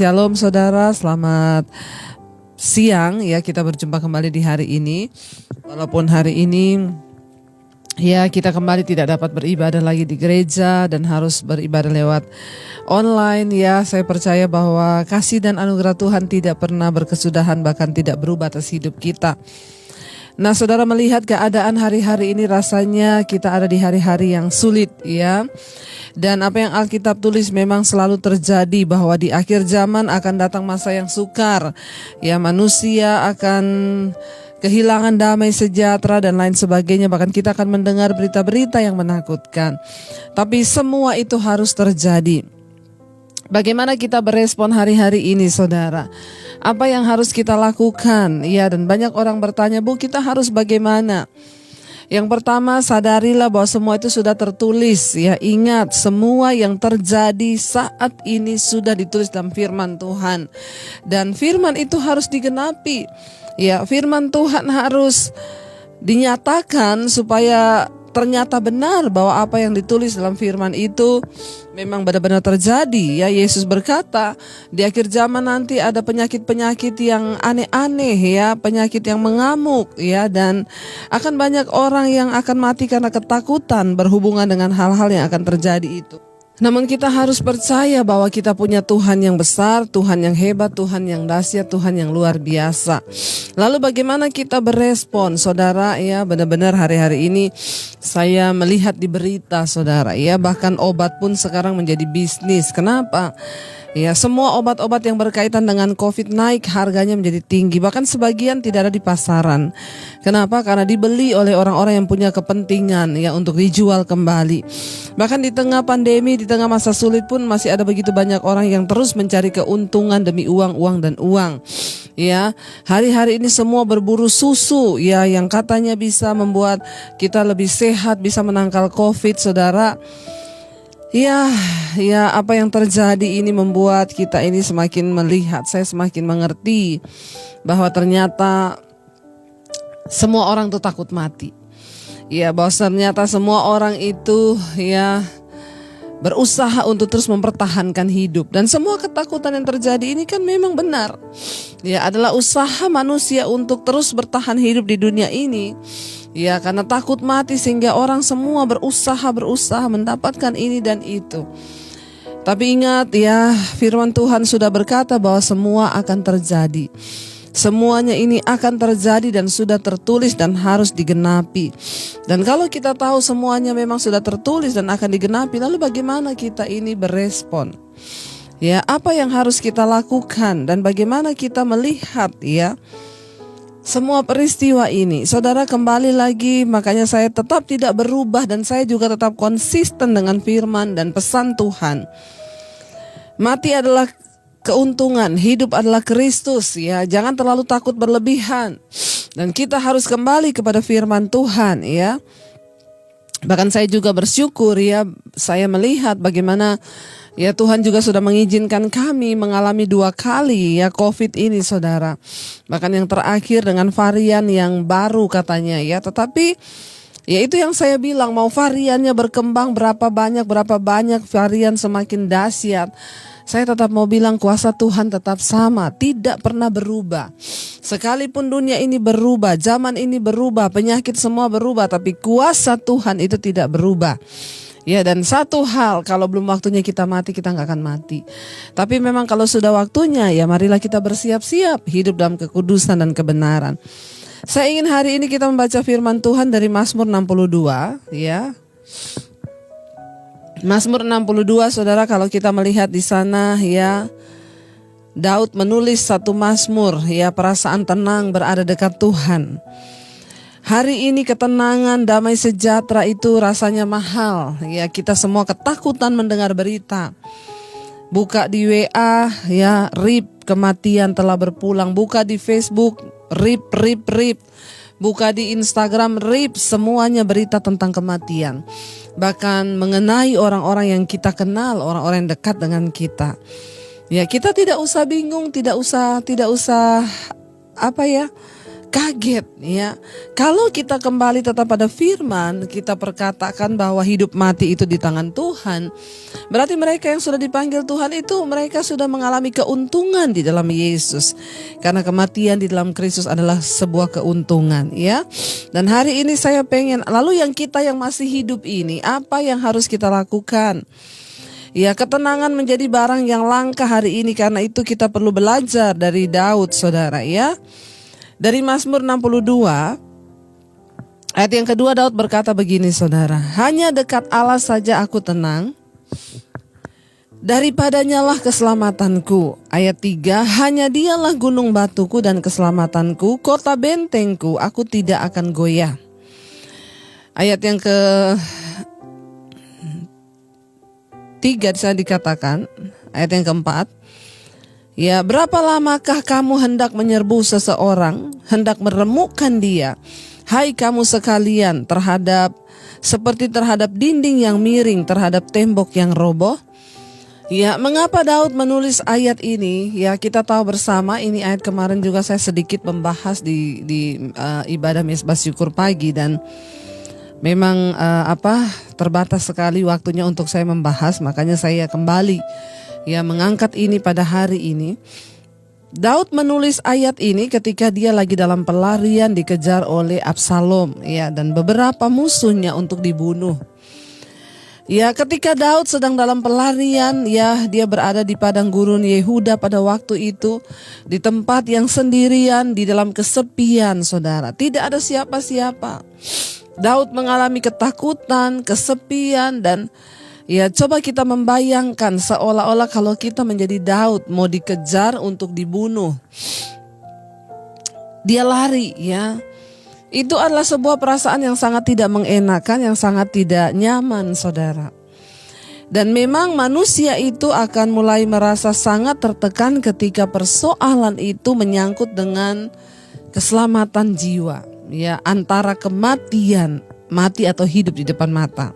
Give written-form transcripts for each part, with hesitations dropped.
Shalom saudara, selamat siang ya, kita berjumpa kembali di hari ini. Walaupun hari ini ya kita kembali tidak dapat beribadah lagi di gereja dan harus beribadah lewat online ya, saya percaya bahwa kasih dan anugerah Tuhan tidak pernah berkesudahan, bahkan tidak berubah atas hidup kita. Nah, saudara melihat keadaan hari-hari ini, rasanya kita ada di hari-hari yang sulit ya. Dan apa yang Alkitab tulis memang selalu terjadi, bahwa di akhir zaman akan datang masa yang sukar. Ya, manusia akan kehilangan damai sejahtera dan lain sebagainya. Bahkan kita akan mendengar berita-berita yang menakutkan. Tapi semua itu harus terjadi. Bagaimana kita berespon hari-hari ini, saudara? Apa yang harus kita lakukan? Ya, dan banyak orang bertanya, Bu, kita harus bagaimana? Yang pertama, sadarilah bahwa semua itu sudah tertulis. Ya, ingat, semua yang terjadi saat ini sudah ditulis dalam firman Tuhan. Dan firman itu harus digenapi. Ya, firman Tuhan harus dinyatakan supaya ternyata benar bahwa apa yang ditulis dalam firman itu memang benar-benar terjadi. Ya, Yesus berkata, di akhir zaman nanti ada penyakit-penyakit yang aneh-aneh ya, penyakit yang mengamuk ya, dan akan banyak orang yang akan mati karena ketakutan berhubungan dengan hal-hal yang akan terjadi itu. Namun kita harus percaya bahwa kita punya Tuhan yang besar, Tuhan yang hebat, Tuhan yang dahsyat, Tuhan yang luar biasa. Lalu bagaimana kita berespon, saudara? Ya, benar-benar hari-hari ini saya melihat di berita, saudara, ya, bahkan obat pun sekarang menjadi bisnis. Kenapa? Ya, semua obat-obat yang berkaitan dengan COVID naik, harganya menjadi tinggi. Bahkan sebagian tidak ada di pasaran. Kenapa? Karena dibeli oleh orang-orang yang punya kepentingan ya untuk dijual kembali. Bahkan di tengah pandemi, di tengah masa sulit pun masih ada begitu banyak orang yang terus mencari keuntungan demi uang, uang dan uang. Ya, hari-hari ini semua berburu susu ya, yang katanya bisa membuat kita lebih sehat, bisa menangkal COVID, saudara. Ya, apa yang terjadi ini membuat kita ini semakin melihat, saya semakin mengerti bahwa ternyata semua orang itu takut mati. Ya, bahwa ternyata semua orang itu ya berusaha untuk terus mempertahankan hidup. Dan semua ketakutan yang terjadi ini kan memang benar. Ya, adalah usaha manusia untuk terus bertahan hidup di dunia ini. Ya, karena takut mati sehingga orang semua berusaha mendapatkan ini dan itu. Tapi ingat ya, firman Tuhan sudah berkata bahwa semua akan terjadi. Semuanya ini akan terjadi dan sudah tertulis dan harus digenapi. Dan kalau kita tahu semuanya memang sudah tertulis dan akan digenapi, lalu bagaimana kita ini berespon? Ya, apa yang harus kita lakukan dan bagaimana kita melihat ya semua peristiwa ini? Saudara, kembali lagi, makanya saya tetap tidak berubah dan saya juga tetap konsisten dengan firman dan pesan Tuhan. Mati adalah keuntungan, hidup adalah Kristus ya. Jangan terlalu takut berlebihan. Dan kita harus kembali kepada firman Tuhan ya. Bahkan saya juga bersyukur ya, saya melihat bagaimana ya Tuhan juga sudah mengizinkan kami mengalami 2 kali ya COVID ini, saudara. Bahkan yang terakhir dengan varian yang baru katanya ya. Tetapi ya itu yang saya bilang, mau variannya berkembang berapa banyak varian semakin dahsyat, saya tetap mau bilang kuasa Tuhan tetap sama, tidak pernah berubah. Sekalipun dunia ini berubah, zaman ini berubah, penyakit semua berubah, tapi kuasa Tuhan itu tidak berubah. Ya, dan satu hal, kalau belum waktunya kita mati, kita gak akan mati. Tapi memang kalau sudah waktunya, ya marilah kita bersiap-siap hidup dalam kekudusan dan kebenaran. Saya ingin hari ini kita membaca firman Tuhan dari Mazmur 62 ya. Mazmur 62, saudara, kalau kita melihat di sana ya, Daud menulis satu mazmur ya, perasaan tenang berada dekat Tuhan. Hari ini ketenangan, damai sejahtera itu rasanya mahal ya. Kita semua ketakutan mendengar berita. Buka di WA ya, RIP, kematian telah berpulang. Buka di Facebook, RIP. Buka di Instagram, RIP, semuanya berita tentang kematian. Bahkan mengenai orang-orang yang kita kenal, orang-orang yang dekat dengan kita. Ya, kita tidak usah bingung, tidak usah kaget ya. Kalau kita kembali tetap pada firman, kita perkatakan bahwa hidup mati itu di tangan Tuhan. Berarti mereka yang sudah dipanggil Tuhan itu mereka sudah mengalami keuntungan di dalam Yesus. Karena kematian di dalam Kristus adalah sebuah keuntungan ya. Dan hari ini saya pengen, lalu yang kita yang masih hidup ini, apa yang harus kita lakukan? Ya, ketenangan menjadi barang yang langka hari ini, karena itu kita perlu belajar dari Daud, saudara ya. Dari Mazmur 62, ayat yang kedua, Daud berkata begini, saudara. Hanya dekat Allah saja aku tenang, daripadanyalah keselamatanku. Ayat 3, hanya dialah gunung batuku dan keselamatanku, kota bentengku, aku tidak akan goyah. Ayat yang ke 3 bisa dikatakan, ayat yang keempat, ya, berapa lamakah kamu hendak menyerbu seseorang, hendak meremukkan dia, hai kamu sekalian, seperti terhadap dinding yang miring, terhadap tembok yang roboh. Ya, mengapa Daud menulis ayat ini? Ya, kita tahu bersama, ini ayat kemarin juga saya sedikit membahas di ibadah Mezbah Syukur pagi, dan memang terbatas sekali waktunya untuk saya membahas, makanya saya kembali ya mengangkat ini pada hari ini. Daud menulis ayat ini ketika dia lagi dalam pelarian dikejar oleh Absalom ya, dan beberapa musuhnya untuk dibunuh. Ya, ketika Daud sedang dalam pelarian ya, dia berada di padang gurun Yehuda pada waktu itu, di tempat yang sendirian, di dalam kesepian, saudara. Tidak ada siapa-siapa. Daud mengalami ketakutan, kesepian, dan ya coba kita membayangkan seolah-olah kalau kita menjadi Daud mau dikejar untuk dibunuh. Dia lari ya. Itu adalah sebuah perasaan yang sangat tidak mengenakan, yang sangat tidak nyaman, saudara. Dan memang manusia itu akan mulai merasa sangat tertekan ketika persoalan itu menyangkut dengan keselamatan jiwa. Ya, antara kematian, mati atau hidup di depan mata.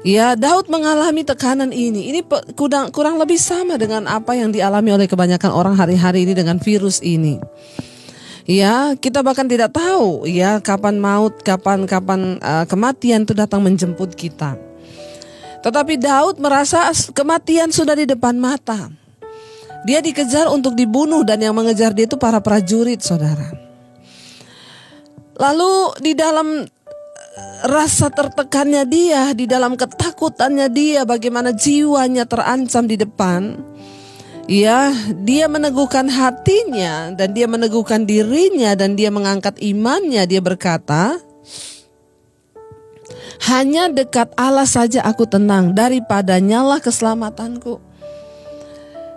Ya, Daud mengalami tekanan ini. Ini kurang lebih sama dengan apa yang dialami oleh kebanyakan orang hari-hari ini dengan virus ini. Ya, kita bahkan tidak tahu ya kapan maut, kapan kematian itu datang menjemput kita. Tetapi Daud merasa kematian sudah di depan mata. Dia dikejar untuk dibunuh, dan yang mengejar dia itu para prajurit, saudara. Lalu di dalam rasa tertekannya dia, di dalam ketakutannya dia, bagaimana jiwanya terancam di depan, ya, dia meneguhkan hatinya dan dia meneguhkan dirinya dan dia mengangkat imannya. Dia berkata, hanya dekat Allah saja aku tenang, daripadanyalah keselamatanku.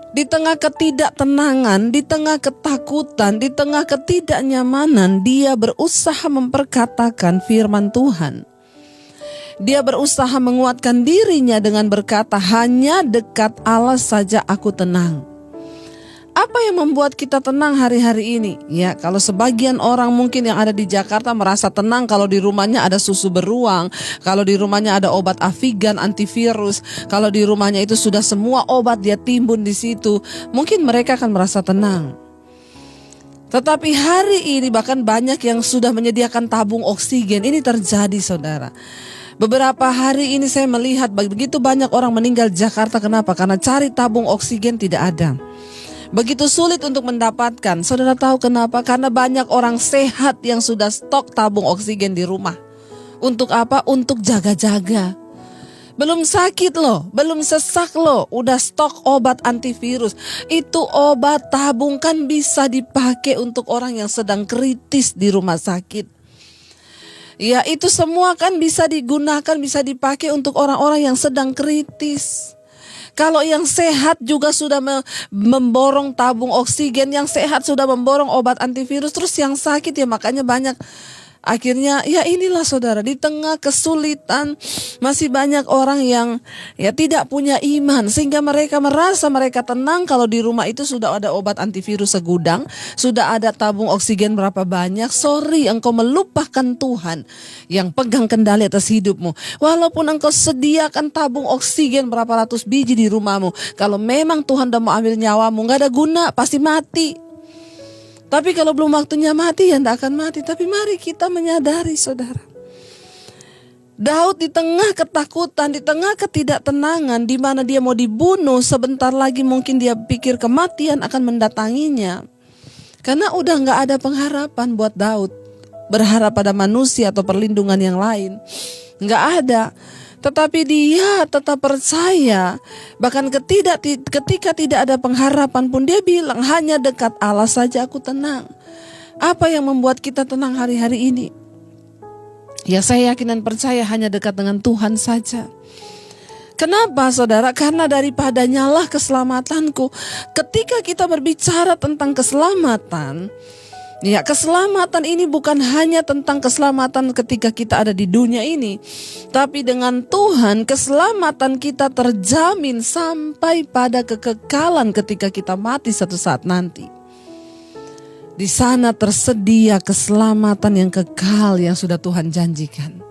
Di tengah ketidaktenangan, di tengah ketakutan, di tengah ketidaknyamanan, dia berusaha memperkatakan firman Tuhan. Dia berusaha menguatkan dirinya dengan berkata, hanya dekat Allah saja aku tenang. Apa yang membuat kita tenang hari-hari ini? Ya, kalau sebagian orang mungkin yang ada di Jakarta merasa tenang kalau di rumahnya ada susu beruang, kalau di rumahnya ada obat Avigan antivirus, kalau di rumahnya itu sudah semua obat dia timbun di situ, mungkin mereka akan merasa tenang. Tetapi hari ini bahkan banyak yang sudah menyediakan tabung oksigen. Ini terjadi, saudara. Beberapa hari ini saya melihat begitu banyak orang meninggal di Jakarta. Kenapa? Karena cari tabung oksigen tidak ada. Begitu sulit untuk mendapatkan. Saudara tahu kenapa? Karena banyak orang sehat yang sudah stok tabung oksigen di rumah. Untuk apa? Untuk jaga-jaga. Belum sakit loh, belum sesak loh, udah stok obat antivirus. Itu obat tabung kan bisa dipakai untuk orang yang sedang kritis di rumah sakit. Ya, itu semua kan bisa digunakan, bisa dipakai untuk orang-orang yang sedang kritis. Kalau yang sehat juga sudah memborong tabung oksigen, yang sehat sudah memborong obat antivirus, terus yang sakit ya makanya banyak. Akhirnya ya inilah, saudara, di tengah kesulitan masih banyak orang yang ya tidak punya iman, sehingga mereka merasa mereka tenang kalau di rumah itu sudah ada obat antivirus segudang, sudah ada tabung oksigen berapa banyak. Sorry, engkau melupakan Tuhan yang pegang kendali atas hidupmu. Walaupun engkau sediakan tabung oksigen berapa ratus biji di rumahmu, kalau memang Tuhan udah mau ambil nyawamu, gak ada guna, pasti mati. Tapi kalau belum waktunya mati, ya tidak akan mati. Tapi mari kita menyadari, saudara, Daud di tengah ketakutan, di tengah ketidaktenangan, di mana dia mau dibunuh, sebentar lagi mungkin dia pikir kematian akan mendatanginya. Karena udah gak ada pengharapan buat Daud, berharap pada manusia atau perlindungan yang lain. Gak ada. Tetapi dia tetap percaya. Bahkan ketika tidak ada pengharapan pun dia bilang, hanya dekat Allah saja aku tenang. Apa yang membuat kita tenang hari-hari ini? Ya, saya yakin dan percaya hanya dekat dengan Tuhan saja. Kenapa, saudara? Karena daripadanya lah keselamatanku. Ketika kita berbicara tentang keselamatan, ya, keselamatan ini bukan hanya tentang keselamatan ketika kita ada di dunia ini, tapi dengan Tuhan keselamatan kita terjamin sampai pada kekekalan ketika kita mati satu saat nanti. Di sana tersedia keselamatan yang kekal yang sudah Tuhan janjikan.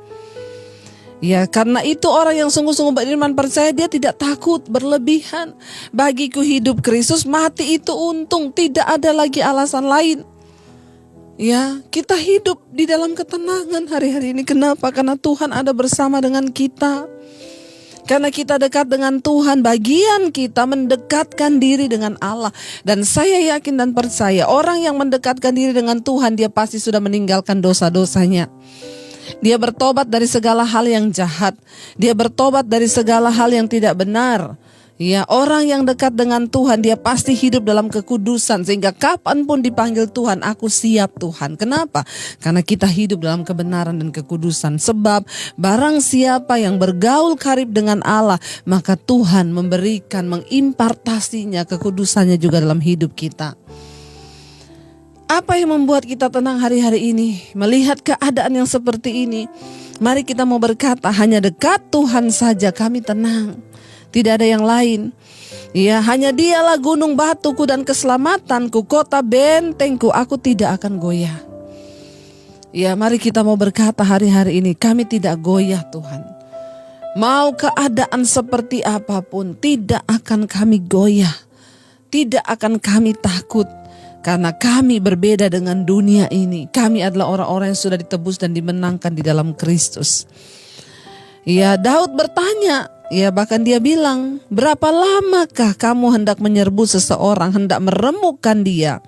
Ya, karena itu orang yang sungguh-sungguh beriman percaya dia tidak takut berlebihan. Bagiku hidup Kristus, mati itu untung, tidak ada lagi alasan lain. Ya, kita hidup di dalam ketenangan hari-hari ini. Kenapa? Karena Tuhan ada bersama dengan kita. Karena kita dekat dengan Tuhan, bagian kita mendekatkan diri dengan Allah. Dan saya yakin dan percaya orang yang mendekatkan diri dengan Tuhan, dia pasti sudah meninggalkan dosa-dosanya. Dia bertobat dari segala hal yang jahat. Dia bertobat dari segala hal yang tidak benar. Ya, orang yang dekat dengan Tuhan dia pasti hidup dalam kekudusan, sehingga kapanpun dipanggil Tuhan, aku siap Tuhan. Kenapa? Karena kita hidup dalam kebenaran dan kekudusan. Sebab barang siapa yang bergaul karib dengan Allah, maka Tuhan memberikan, mengimpartasinya kekudusannya juga dalam hidup kita. Apa yang membuat kita tenang hari-hari ini? Melihat keadaan yang seperti ini, mari kita mau berkata, hanya dekat Tuhan saja kami tenang. Tidak ada yang lain. Ya, hanya dialah gunung batuku dan keselamatanku, kota bentengku, aku tidak akan goyah. Ya, mari kita mau berkata hari-hari ini, kami tidak goyah Tuhan. Mau keadaan seperti apapun, tidak akan kami goyah. Tidak akan kami takut. Karena kami berbeda dengan dunia ini. Kami adalah orang-orang yang sudah ditebus dan dimenangkan di dalam Kristus. Ya, Daud bertanya, ya bahkan dia bilang, berapa lamakah kamu hendak menyerbu seseorang, hendak meremukkan dia?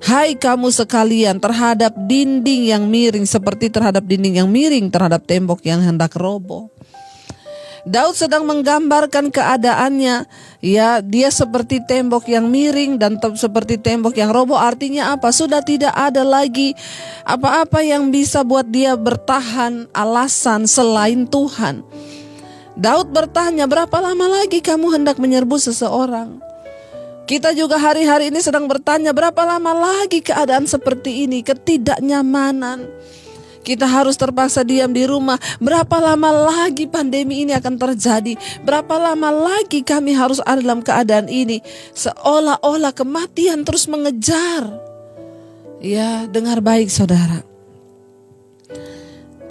Hai kamu sekalian, terhadap dinding yang miring, seperti terhadap dinding yang miring, terhadap tembok yang hendak roboh. Daud sedang menggambarkan keadaannya. Ya, dia seperti tembok yang miring dan seperti tembok yang roboh. Artinya apa? Sudah tidak ada lagi apa-apa yang bisa buat dia bertahan alasan selain Tuhan. Daud bertanya, berapa lama lagi kamu hendak menyerbu seseorang? Kita juga hari-hari ini sedang bertanya, berapa lama lagi keadaan seperti ini, ketidaknyamanan. Kita harus terpaksa diam di rumah. Berapa lama lagi pandemi ini akan terjadi? Berapa lama lagi kami harus ada dalam keadaan ini? Seolah-olah kematian terus mengejar. Ya, dengar baik saudara.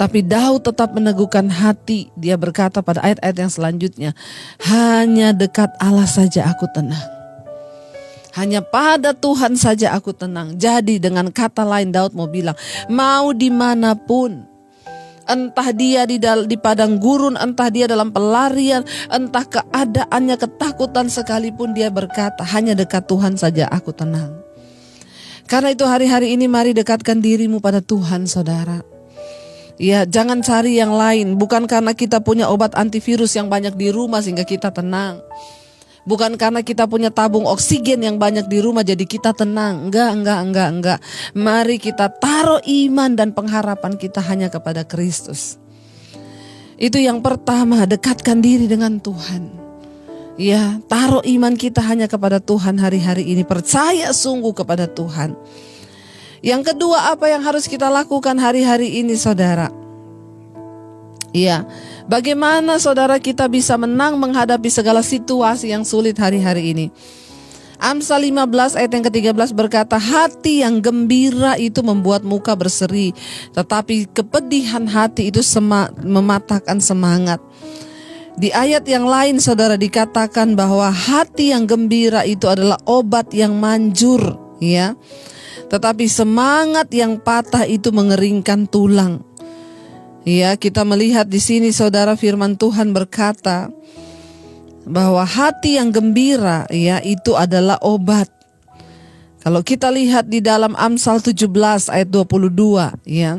Tapi Daud tetap meneguhkan hati. Dia berkata pada ayat-ayat yang selanjutnya, hanya dekat Allah saja aku tenang. Hanya pada Tuhan saja aku tenang. Jadi dengan kata lain Daud mau bilang, mau dimanapun, entah dia di padang gurun, entah dia dalam pelarian, entah keadaannya ketakutan sekalipun, dia berkata, hanya dekat Tuhan saja aku tenang. Karena itu hari-hari ini mari dekatkan dirimu pada Tuhan saudara. Ya, jangan cari yang lain. Bukan karena kita punya obat antivirus yang banyak di rumah sehingga kita tenang. Bukan karena kita punya tabung oksigen yang banyak di rumah jadi kita tenang. Enggak. Mari kita taruh iman dan pengharapan kita hanya kepada Kristus. Itu yang pertama, dekatkan diri dengan Tuhan. Ya, taruh iman kita hanya kepada Tuhan hari-hari ini. Percaya sungguh kepada Tuhan. Yang kedua, apa yang harus kita lakukan hari-hari ini saudara? Ya, bagaimana saudara kita bisa menang menghadapi segala situasi yang sulit hari-hari ini? Amsal 15 ayat yang ke-13 berkata, hati yang gembira itu membuat muka berseri, tetapi kepedihan hati itu mematahkan semangat. Di ayat yang lain saudara dikatakan bahwa hati yang gembira itu adalah obat yang manjur, ya. Tetapi semangat yang patah itu mengeringkan tulang. Ya, kita melihat di sini saudara, firman Tuhan berkata bahwa hati yang gembira ya itu adalah obat. Kalau kita lihat di dalam Amsal 17 ayat 22 ya.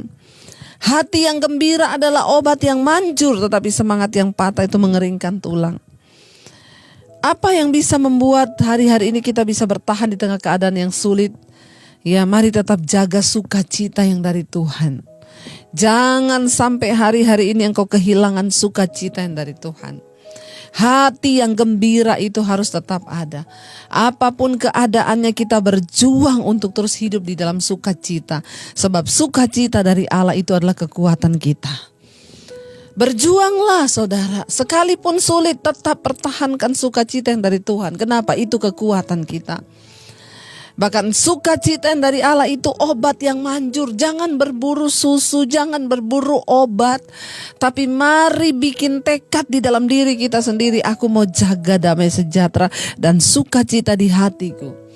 Hati yang gembira adalah obat yang manjur, tetapi semangat yang patah itu mengeringkan tulang. Apa yang bisa membuat hari-hari ini kita bisa bertahan di tengah keadaan yang sulit? Ya, mari tetap jaga sukacita yang dari Tuhan. Jangan sampai hari-hari ini engkau kehilangan sukacita yang dari Tuhan. Hati yang gembira itu harus tetap ada. Apapun keadaannya kita berjuang untuk terus hidup di dalam sukacita. Sebab sukacita dari Allah itu adalah kekuatan kita. Berjuanglah saudara, sekalipun sulit tetap pertahankan sukacita yang dari Tuhan. Kenapa? Itu kekuatan kita. Bahkan sukacita yang dari Allah itu obat yang manjur. Jangan berburu susu, jangan berburu obat. Tapi mari bikin tekad di dalam diri kita sendiri. Aku mau jaga damai sejahtera dan sukacita di hatiku.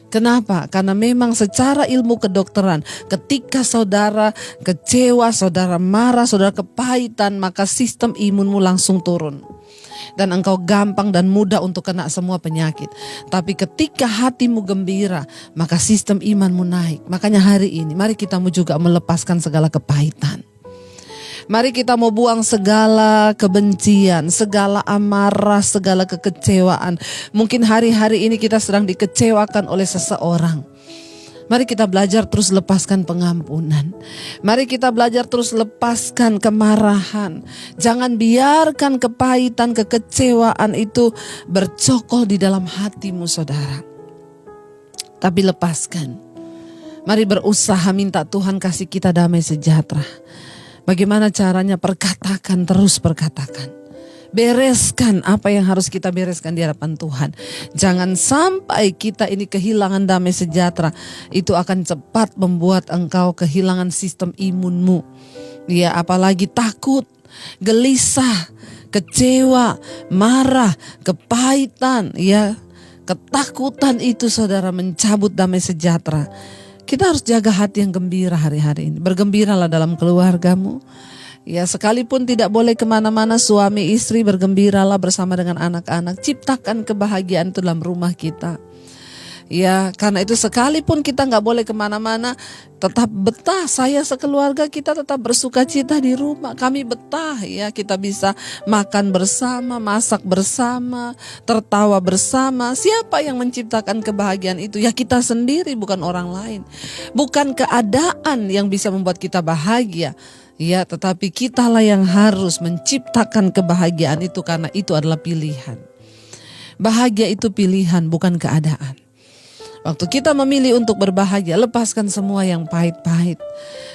Kenapa? Karena memang secara ilmu kedokteran, ketika saudara kecewa, saudara marah, saudara kepahitan, maka sistem imunmu langsung turun. Dan engkau gampang dan mudah untuk kena semua penyakit. Tapi ketika hatimu gembira, maka sistem imanmu naik. Makanya hari ini mari kita mau juga melepaskan segala kepahitan. Mari kita mau buang segala kebencian, segala amarah, segala kekecewaan. Mungkin hari-hari ini kita sedang dikecewakan oleh seseorang. Mari kita belajar terus lepaskan pengampunan. Mari kita belajar terus lepaskan kemarahan. Jangan biarkan kepahitan, kekecewaan itu bercokol di dalam hatimu saudara. Tapi lepaskan. Mari berusaha minta Tuhan kasih kita damai sejahtera. Bagaimana caranya? Perkatakan, terus perkatakan. Bereskan apa yang harus kita bereskan di hadapan Tuhan. Jangan sampai kita ini kehilangan damai sejahtera. Itu akan cepat membuat engkau kehilangan sistem imunmu. Ya, apalagi takut, gelisah, kecewa, marah, kepahitan, ya, ketakutan itu saudara mencabut damai sejahtera. Kita harus jaga hati yang gembira hari-hari ini. Bergembiralah dalam keluargamu. Ya, sekalipun tidak boleh kemana-mana, suami istri bergembiralah bersama dengan anak-anak. Ciptakan kebahagiaan itu dalam rumah kita. Ya, karena itu sekalipun kita gak boleh kemana-mana, tetap betah. Saya sekeluarga kita tetap bersuka cita di rumah. Kami betah ya, kita bisa makan bersama, masak bersama, tertawa bersama. Siapa yang menciptakan kebahagiaan itu? Ya kita sendiri, bukan orang lain. Bukan keadaan yang bisa membuat kita bahagia. Ya, tetapi kitalah yang harus menciptakan kebahagiaan itu karena itu adalah pilihan. Bahagia itu pilihan, bukan keadaan. Waktu kita memilih untuk berbahagia, lepaskan semua yang pahit-pahit.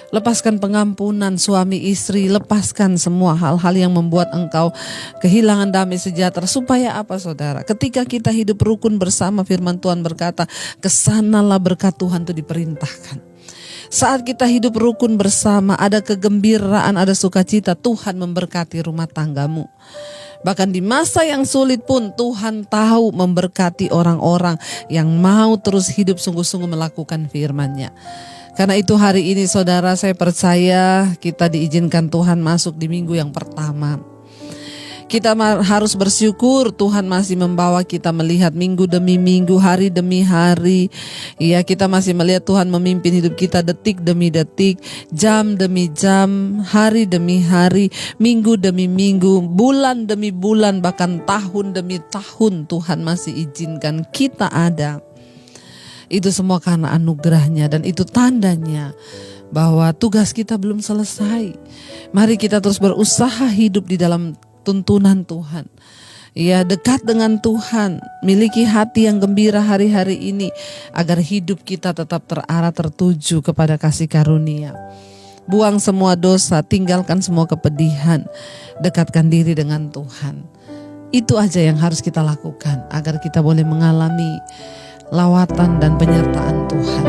Lepaskan pengampunan suami istri, lepaskan semua hal-hal yang membuat engkau kehilangan damai sejahtera. Supaya apa saudara? Ketika kita hidup rukun bersama, firman Tuhan berkata, kesanalah berkat Tuhan itu diperintahkan. Saat kita hidup rukun bersama, ada kegembiraan, ada sukacita, Tuhan memberkati rumah tanggamu. Bahkan di masa yang sulit pun Tuhan tahu memberkati orang-orang yang mau terus hidup sungguh-sungguh melakukan firman-Nya. Karena itu hari ini saudara, saya percaya kita diizinkan Tuhan masuk di minggu yang pertama. Kita harus bersyukur Tuhan masih membawa kita melihat minggu demi minggu, hari demi hari. Ya, kita masih melihat Tuhan memimpin hidup kita detik demi detik, jam demi jam, hari demi hari, minggu demi minggu, bulan demi bulan, bahkan tahun demi tahun Tuhan masih izinkan kita ada. Itu semua karena anugerahnya dan itu tandanya bahwa tugas kita belum selesai. Mari kita terus berusaha hidup di dalam tuntunan Tuhan. Ya, dekat dengan Tuhan, miliki hati yang gembira hari-hari ini agar hidup kita tetap terarah tertuju kepada kasih karunia. Buang semua dosa, tinggalkan semua kepedihan, dekatkan diri dengan Tuhan. Itu aja yang harus kita lakukan agar kita boleh mengalami lawatan dan penyertaan Tuhan.